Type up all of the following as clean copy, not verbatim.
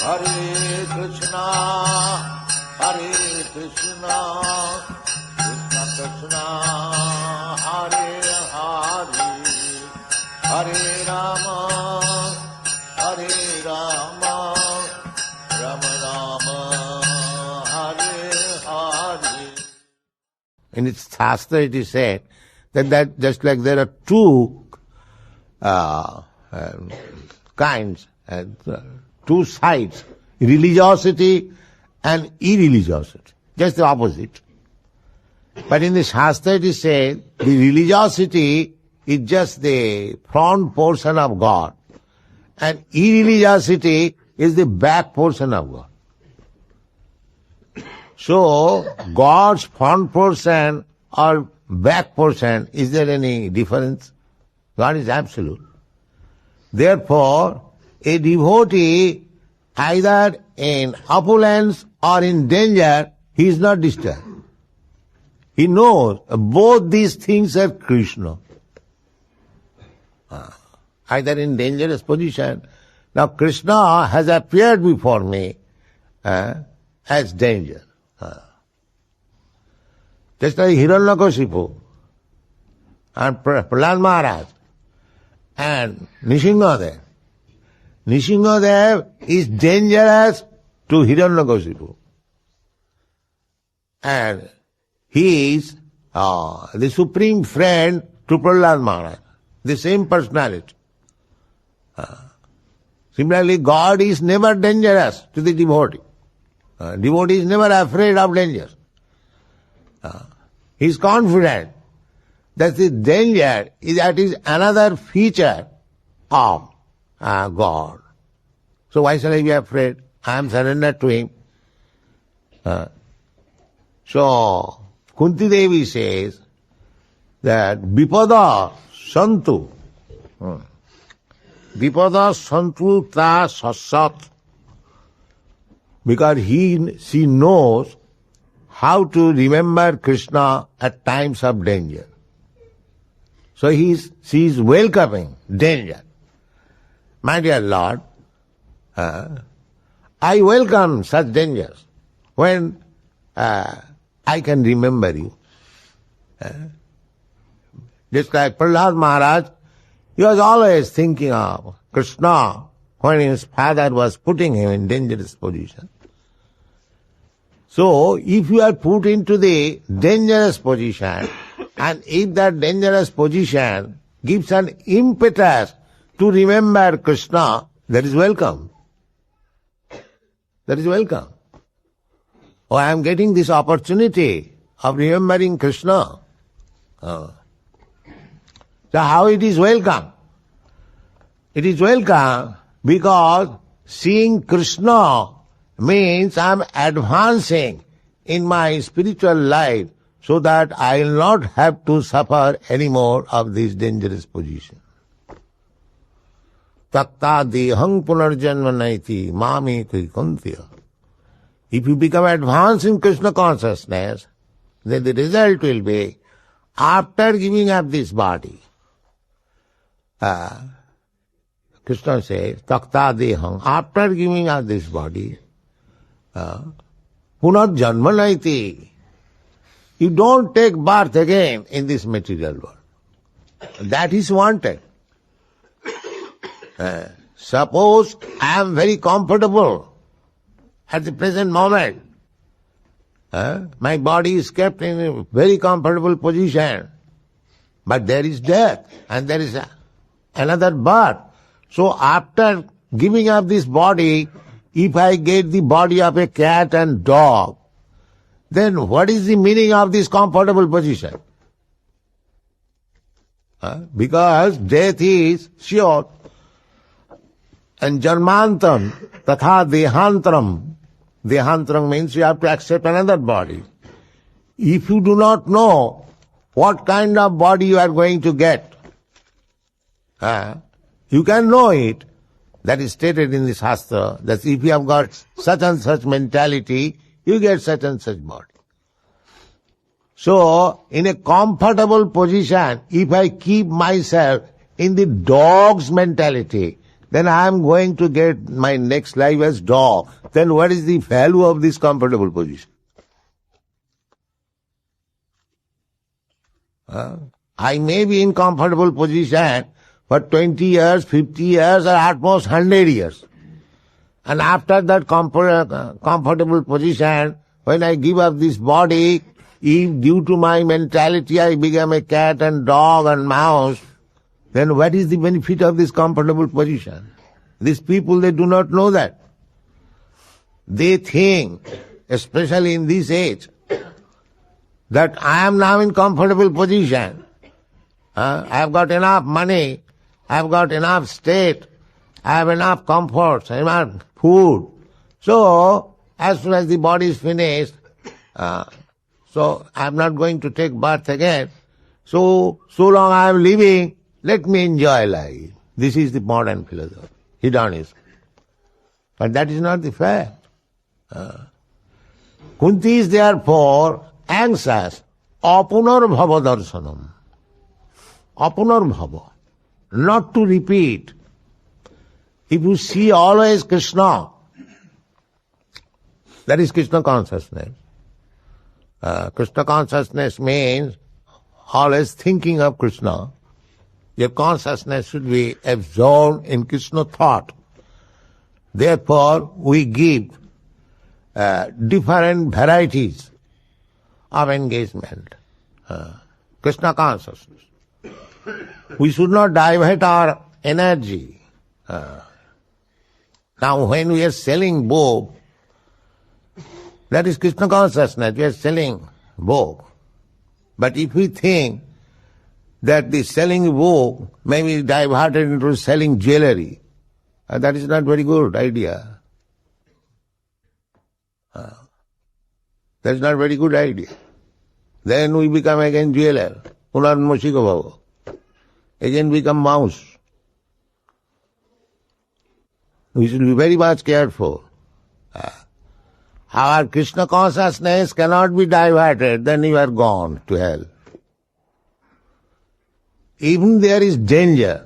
Hare Krishna, Krishna Krishna, Hare Hare, Hare Rama, Rama Rama, Hare Hare. In its Shastra it is said that just like there are two kinds, two sides, religiosity and irreligiosity, just the opposite. But in the Shastra it is said the religiosity is just the front portion of God and irreligiosity is the back portion of God. So, God's front portion or back portion, is there any difference? God is absolute. Therefore, a devotee, either in opulence or in danger, he is not disturbed. He knows both these things are Krishna. Either in dangerous position. Now Krishna has appeared before me as danger. Just like Hiranyakashipu and Prahlad Maharaj and Nrsimhadev. Nrsimhadev is dangerous to Hiranyakashipu. And he is the supreme friend to Prahlad Maharaj. The same personality. Similarly, God is never dangerous to the devotee. Devotee is never afraid of danger. He is confident that the danger that is another feature of God. So why shall I be afraid? I am surrendered to Him. So Kunti Devi says that Vipada Santu. Vipada Santu Ta Sassat. Because she knows how to remember Krishna at times of danger. So she is welcoming danger. My dear Lord, I welcome such dangers when I can remember you. Just like Prahlad Maharaj, he was always thinking of Krishna when his father was putting him in dangerous position. So, if you are put into the dangerous position, and if that dangerous position gives an impetus to remember Krishna, that is welcome. That is welcome. Oh, I am getting this opportunity of remembering Krishna. So how it is welcome? It is welcome because seeing Krishna means I am advancing in my spiritual life so that I will not have to suffer any more of this dangerous position. Takta dehang punarjanma naiti mami kuntya. If you become advanced in Krishna consciousness, then the result will be, after giving up this body, Krishna says, Takta dehang, after giving up this body, punarjanma naiti. You don't take birth again in this material world. That is wanted. Suppose I am very comfortable at the present moment. My body is kept in a very comfortable position. But there is death and there is another birth. So after giving up this body, if I get the body of a cat and dog, then what is the meaning of this comfortable position? Because death is sure. And janmantam tatha dehantaram. Dehantaram means you have to accept another body. If you do not know what kind of body you are going to get, you can know it. That is stated in the Shastra, that if you have got such and such mentality, you get such and such body. So, in a comfortable position, if I keep myself in the dog's mentality, then I am going to get my next life as dog. Then what is the value of this comfortable position? I may be in comfortable position for 20 years, 50 years, or at most 100 years. And after that comfortable position, when I give up this body, if due to my mentality I become a cat and dog and mouse, then what is the benefit of this comfortable position? These people, they do not know that. They think, especially in this age, that I am now in comfortable position. I have got enough money, I have got enough state, I have enough comforts, enough food. So, as soon as the body is finished, so I am not going to take birth again. So long I am living, let me enjoy life. This is the modern philosophy, hedonism. But that is not the fact. Kunti is therefore anxious, apunarbhava darshanam. Apunarbhava, not to repeat. If you see always Krishna, that is Krishna consciousness. Krishna consciousness means always thinking of Krishna. Your consciousness should be absorbed in Krishna thought. Therefore, we give different varieties of engagement. Krishna consciousness. We should not divert our energy. Now when we are selling book, that is Krishna consciousness, we are selling book. But if we think that the selling book may be diverted into selling jewelry, that is not very good idea. That is not very good idea. Then we become again jeweler, punarmashika bhava. Again become mouse. We should be very much careful. Our Krishna consciousness cannot be diverted, then you are gone to hell. Even there is danger,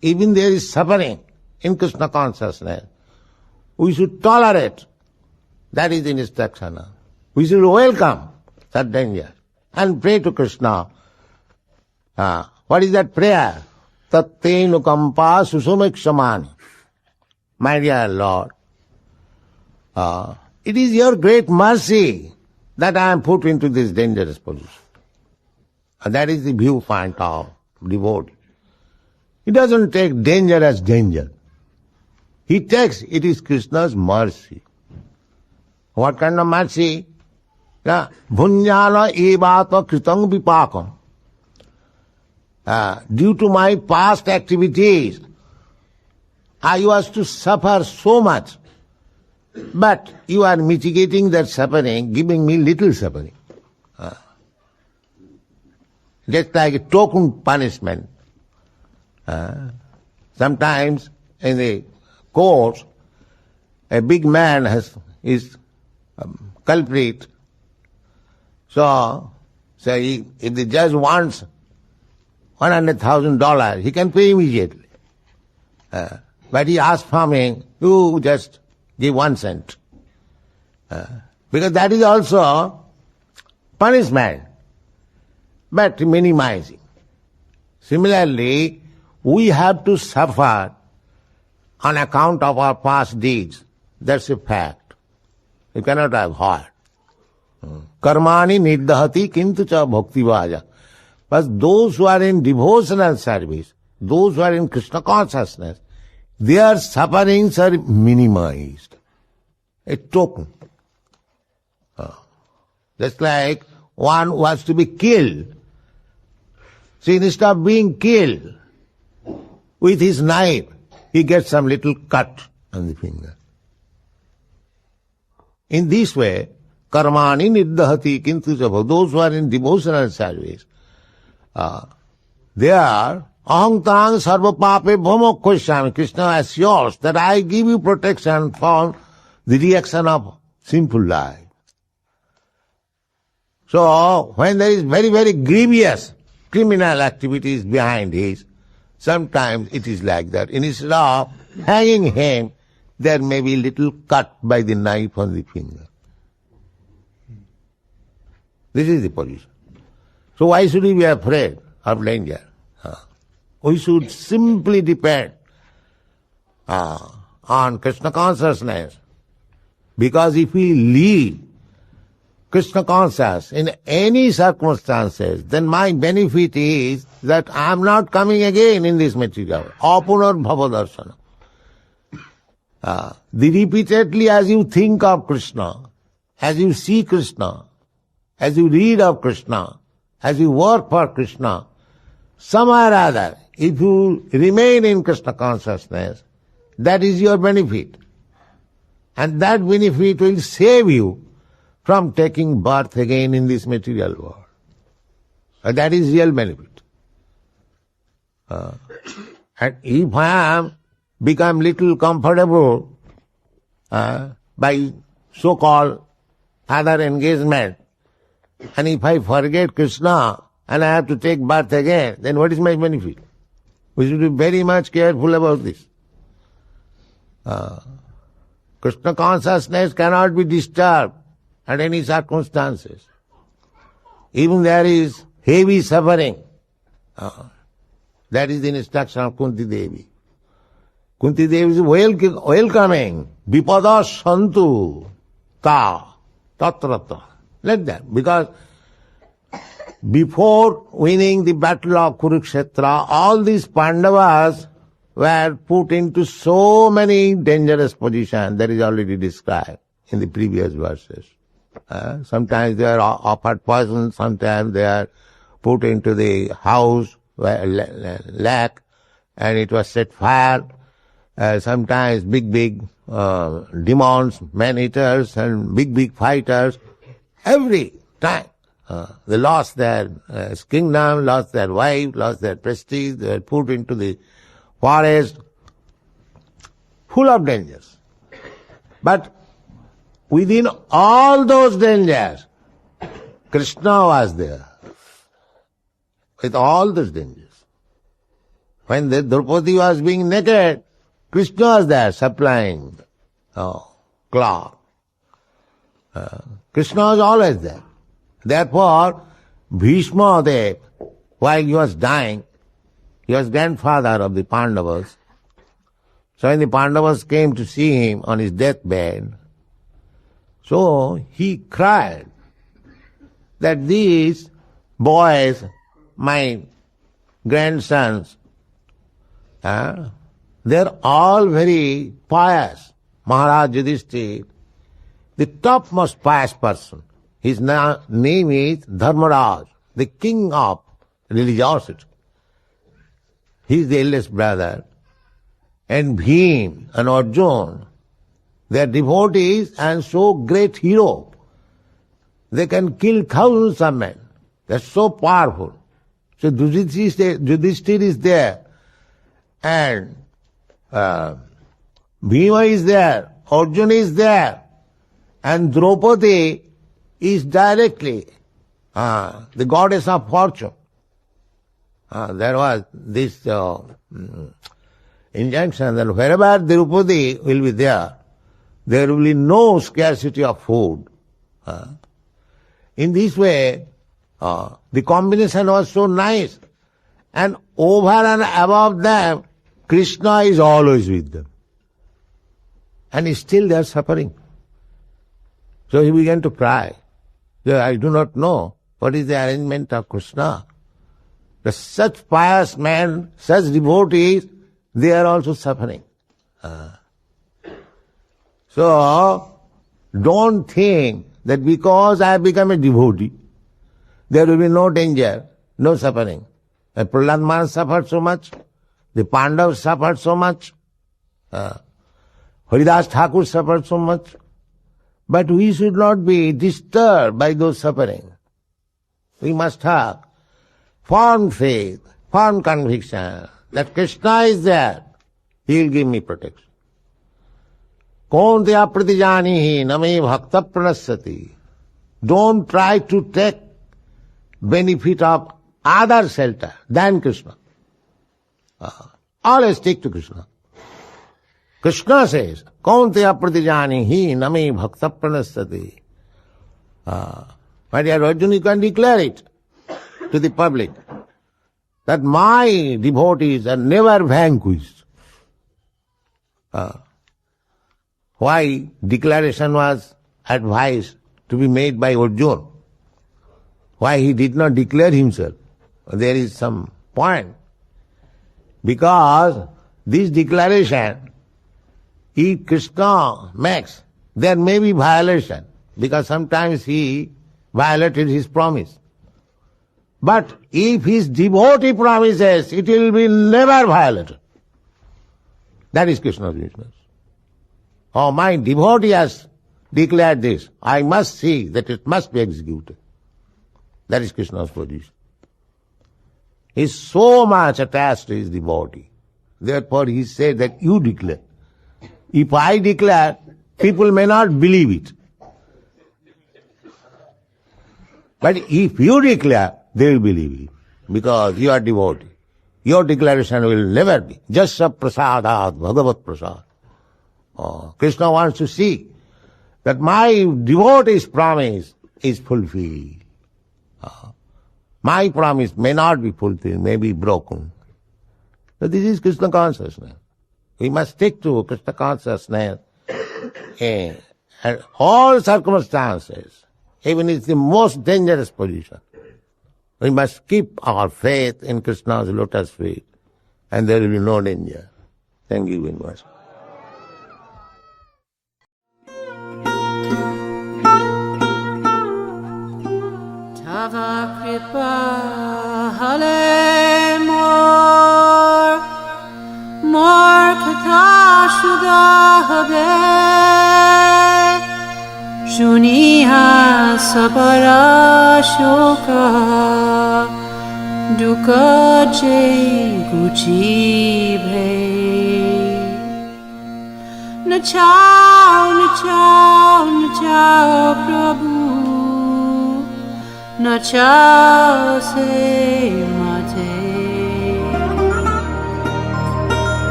even there is suffering in Krishna consciousness, we should tolerate. That is the instruction. We should welcome that danger and pray to Krishna. What is that prayer? Tatte nukampa susumekshamani. My dear Lord, it is your great mercy that I am put into this dangerous position. And that is the viewpoint of devotee. He doesn't take danger as danger. He takes it is Krishna's mercy. What kind of mercy? Bhunyana evata kritang vipakam. Due to my past activities, I was to suffer so much. But you are mitigating that suffering, giving me little suffering. Just like a token punishment. Sometimes in the court, a big man is culprit. So if the judge wants $100,000, he can pay immediately. But he asks from me, you just give 1 cent. Because that is also punishment, but minimizing. Similarly, we have to suffer on account of our past deeds. That's a fact. You cannot avoid. Karmani niddhati kintu cha bhakti vaja. But those who are in devotional service, those who are in Krishna consciousness, their sufferings are minimized. A token. Just like one was to be killed. So instead of being killed with his knife, he gets some little cut on the finger. In this way, karmani niddhati kintu sabha, those who are in devotional service, they are aham tang sarva pape bhomokhoshami. Krishna assures that I give you protection from the reaction of sinful life. So, when there is very, very grievous criminal activities behind his Sometimes it is like that. Instead of hanging him, there may be little cut by the knife on the finger. This is the position. So why should we be afraid of danger? We should simply depend on Krishna consciousness. Because if we leave Krishna conscious in any circumstances, then my benefit is that I am not coming again in this material. Apunar bhava darsana. Repeatedly as you think of Krishna, as you see Krishna, as you read of Krishna, as you work for Krishna, somewhere or other, if you remain in Krishna consciousness, that is your benefit. And that benefit will save you from taking birth again in this material world. That is real benefit. And if I am become little comfortable by so-called other engagement, and if I forget Krishna and I have to take birth again, then what is my benefit? We should be very much careful about this. Krishna consciousness cannot be disturbed at any circumstances. Even there is heavy suffering. That is the instruction of Kunti Devi. Kunti Devi is welcoming. Vipadas santu ta tatrata. Let that. Because before winning the battle of Kurukshetra, all these Pandavas were put into so many dangerous positions that is already described in the previous verses. Sometimes they are offered poison, sometimes they are put into the house, lake, and it was set fire. Sometimes big demons, man-eaters, and big fighters. Every time they lost their kingdom, lost their wife, lost their prestige, they were put into the forest, full of dangers. But within all those dangers, Krishna was there. With all those dangers. When the Draupadi was being naked, Krishna was there supplying cloth. Krishna was always there. Therefore, Bhishma Dev, while he was dying, he was grandfather of the Pandavas. So when the Pandavas came to see him on his deathbed, so he cried that these boys, my grandsons, they're all very pious. Maharaj Yudhishthira, the topmost pious person. His name is Dharmaraj, the king of religiosity. He is the eldest brother. And Bhim and Arjuna, they are devotees and so great hero. They can kill thousands of men. They are so powerful. So Yudhishthira is there. And Bhima is there. Arjuna is there. And Draupadi is directly the goddess of fortune. There was this injunction that wherever Draupadi will be there will be no scarcity of food. In this way, the combination was so nice. And over and above them, Krishna is always with them. And still they are suffering. So he began to cry. I do not know what is the arrangement of Krishna. Such pious men, such devotees, they are also suffering. So, don't think that because I have become a devotee, there will be no danger, no suffering. Prahlad Maharaj suffered so much, the Pandavas suffered so much, Haridas Thakur suffered so much, but we should not be disturbed by those sufferings. We must have firm faith, firm conviction that Krishna is there. He will give me protection. Kaunteya pratijanihi name bhakta pranasati. Don't try to take benefit of other shelter than Krishna. Always stick to Krishna. Krishna says, Kaunteya pratijanihi nami bhakta pranasati. My dear Arjuna, you can declare it to the public that my devotees are never vanquished. Why declaration was advised to be made by Arjuna? Why he did not declare himself? There is some point. Because this declaration, if Krishna makes, there may be violation, because sometimes he violated his promise. But if his devotee promises, it will be never violated. That is Krishna's business. Oh, my devotee has declared this. I must see that it must be executed. That is Krishna's position. He is so much attached to his devotee. Therefore he said that you declare. If I declare, people may not believe it. But if you declare, they will believe it. Because you are devotee. Your declaration will never be. Jasya prasadat bhagavat prasad. Krishna wants to see that my devotee's promise is fulfilled. My promise may not be fulfilled, may be broken. So this is Krishna consciousness. We must stick to Krishna consciousness in all circumstances, even in the most dangerous position. We must keep our faith in Krishna's lotus feet, and there will be no danger. Thank you very much. Tava kripa hale mor katha shuddha habe shuniha sabara shoka dukha je guchi bhe nachao prabhu nachao se mate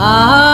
ah